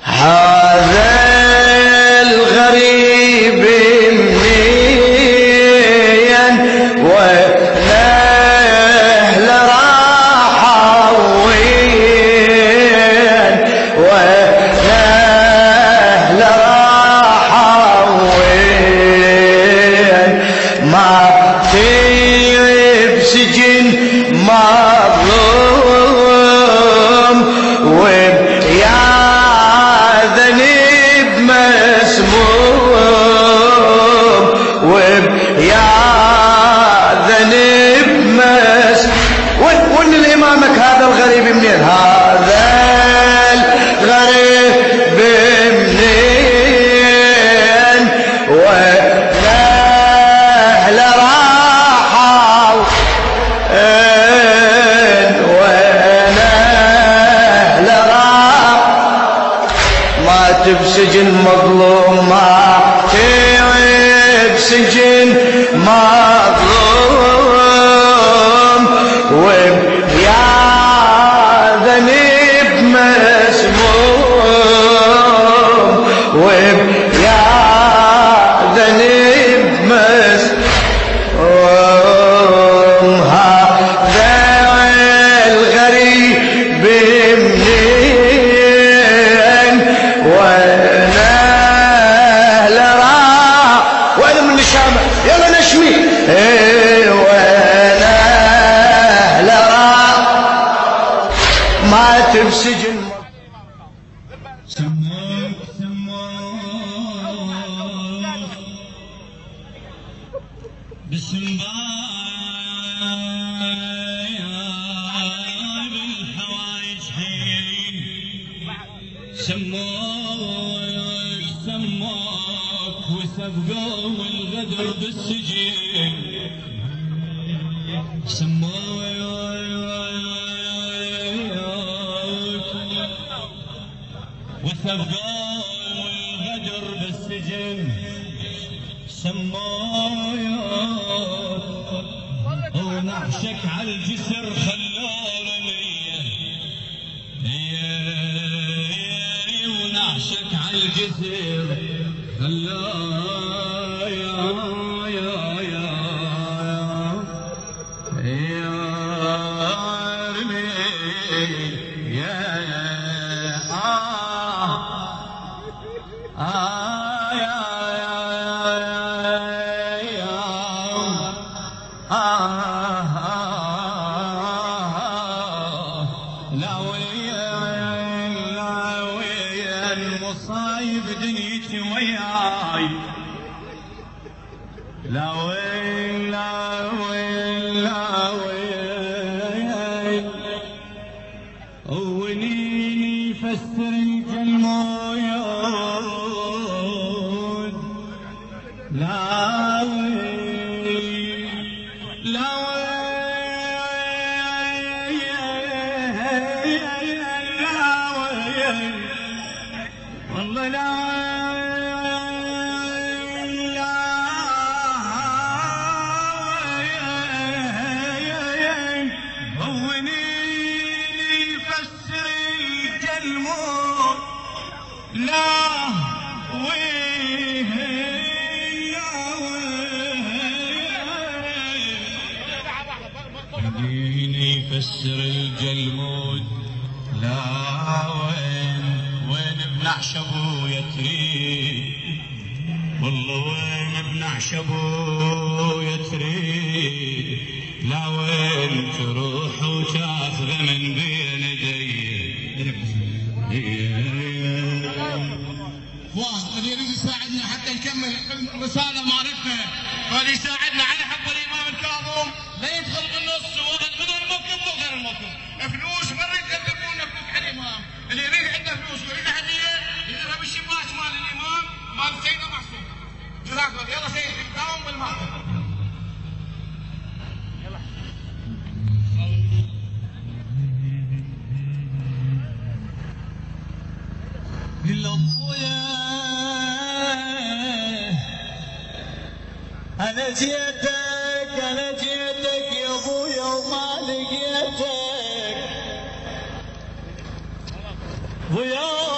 هذا الغريب منين ونهل راحة وين ونهل راحة وين ما في سجن مظلوم ويا ذنب مسموم ويا ذنب وين الإمامك هذا الغريب منين هذا الغريب منين ونهل راحة ونهل راحة ما تبسجن مظلوم ما تبسجن مظلوم ويا ذنب مسموم ويا ذنب مسموم هذا الغريب منين ونهل راح وين من الشام يلا نشمي ونهل راح ما تبسجن سماك بسم بالحوايج حين سماك وسبقوا الغدر بالسجين وثبقوا الغدر بالسجن سمايات ونعشك على الجسر خلاه رمية ونعشك على الجسر خلاه يا رمي المصايب دنيتي وياي لا وين لا وين لا وين ونيني يفسر الجلمويود لا وين لا وين والله لا هونيني يفسر الجلمود لا وين هونيني يفسر الجلمود لا وين ابن عشبو يتريد والله وين ابن عشبو يتريد لا وين تروح وتاخذه من بين يديه فؤاد اللي يريد يساعدنا حتى نكمل الرساله مالتنا فاللي يساعدنا على حب الامام الكاظم لا يدخل بالنص وغير الموكب وغير الموكب فلوس مره يقدمونا فوق على الامام اللي يريد عنده فلوس ويريد هديه يديرها بالشباك مال الامام مال سيدنا محسوب جزاك الله يلا سيدي داوم بالمعطف يلا للأبويا أنا جيتك يا أبويا وما لقيتك ويا